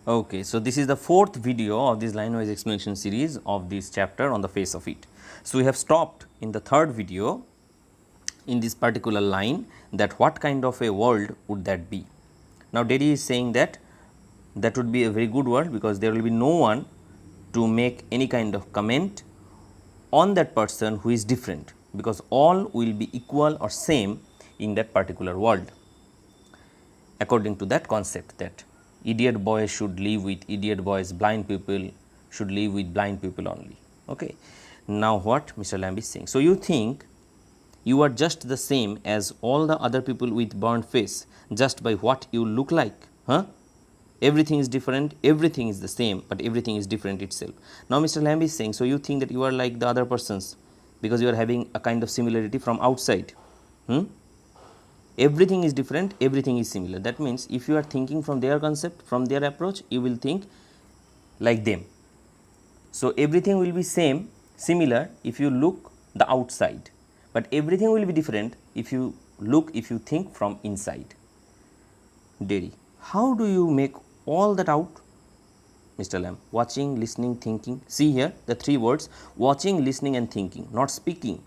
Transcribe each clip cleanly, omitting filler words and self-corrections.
Okay, so this is the fourth video of this line-wise explanation series of this chapter on the face of it. So we have stopped in the third video in this particular line, that what kind of a world would that be. Now Derry is saying that that would be a very good world, because there will be no one to make any kind of comment on that person who is different, because all will be equal or same in that particular world, according to that concept that idiot boys should live with idiot boys, blind people should live with blind people only. Okay. Now what Mr. Lamb is saying, so you think you are just the same as all the other people with burnt face just by what you look like, huh? Everything is different, everything is the same, but everything is different itself. Now Mr. Lamb is saying, so you think that you are like the other persons because you are having a kind of similarity from outside. Everything is different, everything is similar. That means if you are thinking from their concept, from their approach, you will think like them. So everything will be same, similar if you look the outside, but everything will be different if you think from inside. Derry, how do you make all that out? Mr. Lamb, watching, listening, thinking. See here the three words: watching, listening and thinking, not speaking.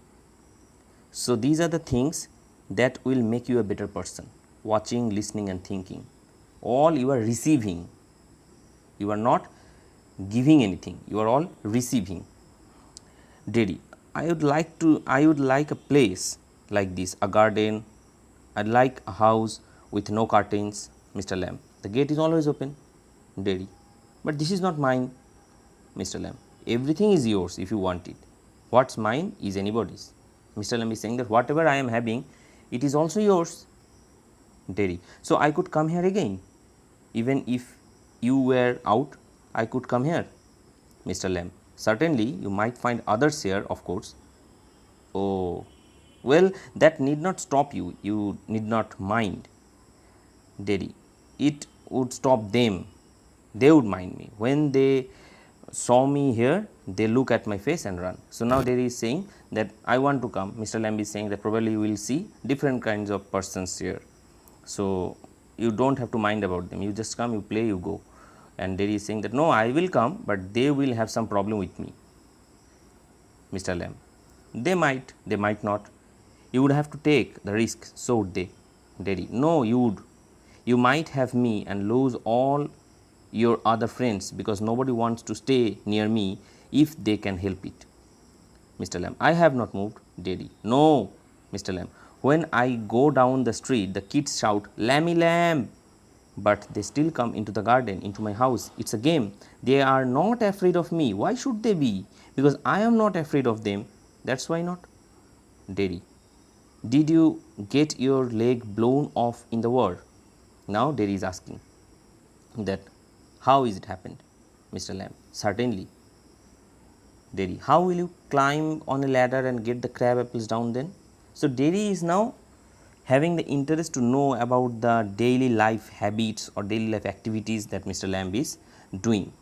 So these are the things that will make you a better person. Watching, listening and thinking. All you are receiving. You are not giving anything, you are all receiving. Derry, I would like a place like this, a garden. I'd like a house with no curtains. Mr. Lamb, the gate is always open. Derry, but this is not mine. Mr. Lamb, everything is yours if you want it. What's mine is anybody's. Mr. Lamb is saying that whatever I am having, it is also yours. Derry, so I could come here again. Even if you were out, I could come here. Mr. Lamb, certainly you might find others here, of course. Oh, well, that need not stop you, you need not mind. Derry, it would stop them, they would mind me. When they saw me here, they look at my face and run. So now Derry is saying that I want to come. Mr. Lamb is saying that probably you will see different kinds of persons here. So you don't have to mind about them, you just come, you play, you go. And Derry is saying that no, I will come, but they will have some problem with me. Mr. Lamb, they might not. You would have to take the risk, so would they. Derry, no, you would. You might have me and lose all your other friends, because nobody wants to stay near me if they can help it. Mr. Lamb, I have not moved. Derry, no. Mr. Lamb, when I go down the street, the kids shout, Lammy Lamb, but they still come into the garden, into my house. It's a game. They are not afraid of me. Why should they be? Because I am not afraid of them. That's why not. Derry, did you get your leg blown off in the war? Now Derry is asking that how is it happened? Mr. Lamb, certainly. Derry, how will you climb on a ladder and get the crab apples down then? So Derry is now having the interest to know about the daily life habits or daily life activities that Mr. Lamb is doing.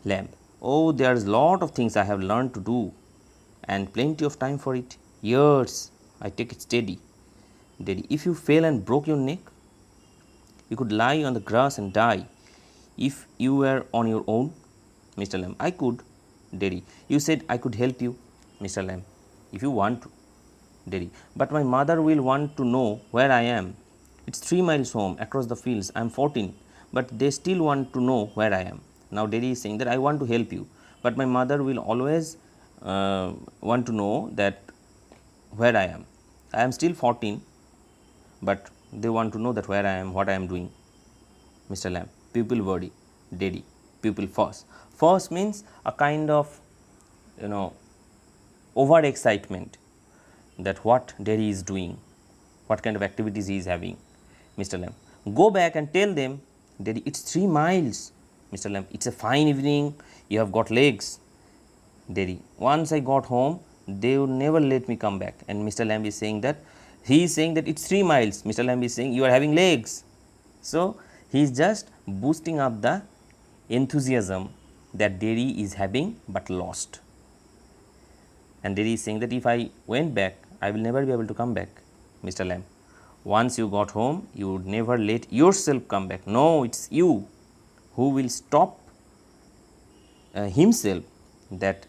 Lamb, oh, there's a lot of things I have learned to do and plenty of time for it. Years, I take it steady. Derry, if you fell and broke your neck, you could lie on the grass and die. If you were on your own, Mr. Lamb, I could. Derry, you said I could help you. Mr. Lamb, if you want to. Derry, but my mother will want to know where I am. It's 3 miles home across the fields. I am 14, but they still want to know where I am. Now Derry is saying that I want to help you, but my mother will always want to know that where I am. I am still 14, but they want to know that where I am, what I am doing. Mr. Lamb, pupil body. Derry, pupil first. First means a kind of over excitement, that what Derry is doing, what kind of activities he is having. Mr. Lamb, go back and tell them. Derry, it's 3 miles. Mr. Lamb, it's a fine evening, you have got legs. Derry, once I got home, they would never let me come back. And Mr. Lamb is saying that, he is saying that it's 3 miles. Mr. Lamb is saying you are having legs. So he is just boosting up the enthusiasm that Derry is having but lost. And Derry is saying that if I went back, I will never be able to come back. Mr. Lamb, once you got home, you would never let yourself come back. No, it's you. who will stop himself that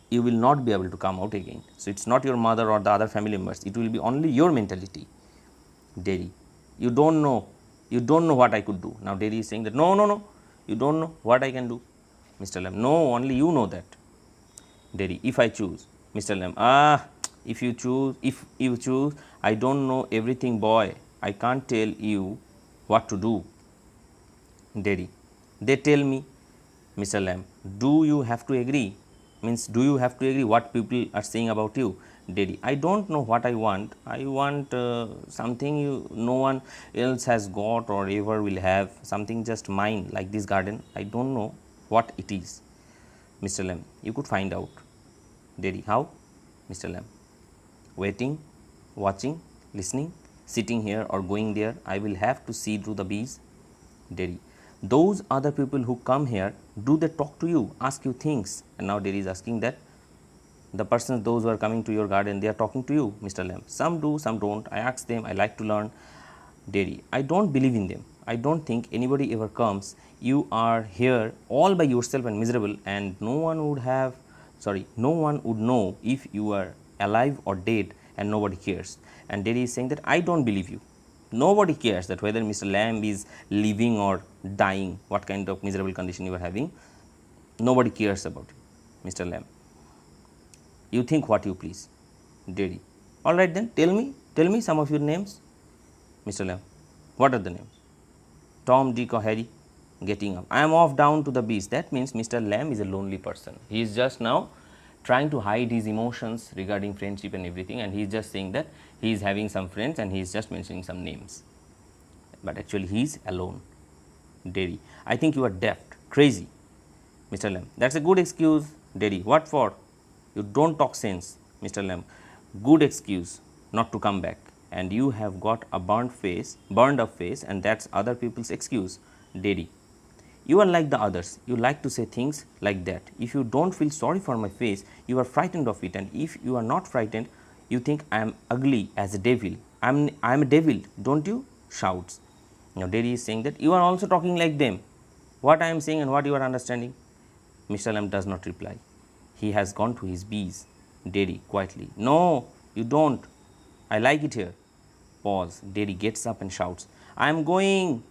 you will not be able to come out again. So, it is not your mother or the other family members, it will be only your mentality. Derry, you don't know what I could do. Now, Derry is saying that no, you don't know what I can do. Mr. Lamb, no, only you know that. Derry, if I choose. Mr. Lamb, if you choose, I don't know everything, boy, I can't tell you what to do. Derry, they tell me. Mr. Lamb, do you have to agree? Means, do you have to agree what people are saying about you? Derry, I don't know what I want. I want something no one else has got or ever will have, something just mine, like this garden. I don't know what it is. Mr. Lamb, you could find out. Derry, how? Mr. Lamb, waiting, watching, listening, sitting here or going there. I will have to see through the bees. Derry, those other people who come here, do they talk to you, ask you things? And now Derry is asking that the persons, those who are coming to your garden, they are talking to you. Mr. Lamb, some do, some don't. I ask them, I like to learn. Derry, I don't believe in them. I don't think anybody ever comes. You are here all by yourself and miserable, and no one would know if you are alive or dead, and nobody cares. And Derry is saying that I don't believe you. Nobody cares that whether Mr. Lamb is living or dying, what kind of miserable condition you are having. Nobody cares about you. Mr. Lamb, you think what you please. Derry, all right then, tell me some of your names. Mr. Lamb, what are the names? Tom, Dick or Harry? Getting up, I am off down to the beach. That means Mr. Lamb is a lonely person. He is just now trying to hide his emotions regarding friendship and everything, and he is just saying that he is having some friends and he is just mentioning some names, but actually he is alone. Derry, I think you are daft, crazy. Mr. Lamb, that is a good excuse. Derry, what for? You don't talk sense. Mr. Lamb, good excuse not to come back, and you have got a burned up face, and that is other people's excuse. Derry, you are like the others, you like to say things like that. If you don't feel sorry for my face, you are frightened of it, and if you are not frightened, you think I am ugly as a devil. I am a devil, don't you? Shouts. Now Derry is saying that you are also talking like them. What I am saying and what you are understanding? Mr. Lamb does not reply. He has gone to his bees. Derry quietly, no, you don't. I like it here. Pause. Derry gets up and shouts, I am going,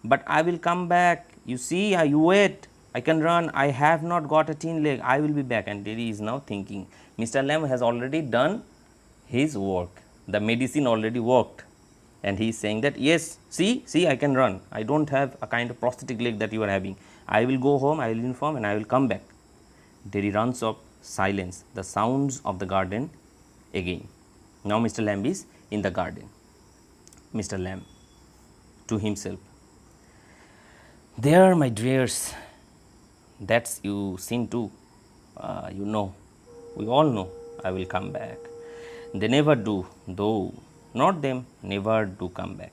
but I will come back. You see, you wait. I can run. I have not got a thin leg. I will be back. And Derry is now thinking, Mr. Lamb has already done his work. The medicine already worked. And he is saying that, yes, see, I can run. I don't have a kind of prosthetic leg that you are having. I will go home, I will inform, and I will come back. Derry runs up, silence, the sounds of the garden again. Now Mr. Lamb is in the garden. Mr. Lamb to himself, there, my dears, that's you seen too. You know, we all know I will come back. They never do, though, not them, never do come back.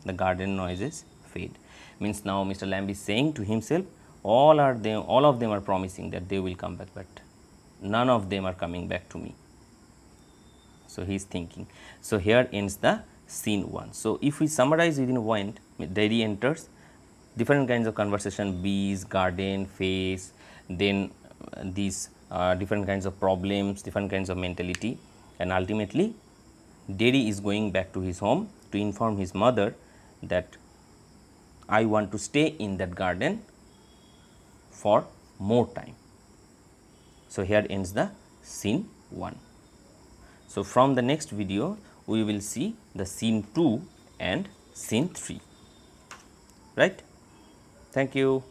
The garden noises fade. Means now Mr. Lamb is saying to himself, all of them are promising that they will come back, but none of them are coming back to me. So he is thinking. So here ends the scene 1. So if we summarize within one, Derry enters, different kinds of conversation, bees, garden, face, then these different kinds of problems, different kinds of mentality, and ultimately Derry is going back to his home to inform his mother that I want to stay in that garden for more time. So here ends the scene 1. So from the next video we will see the scene 2 and scene 3, right? Thank you.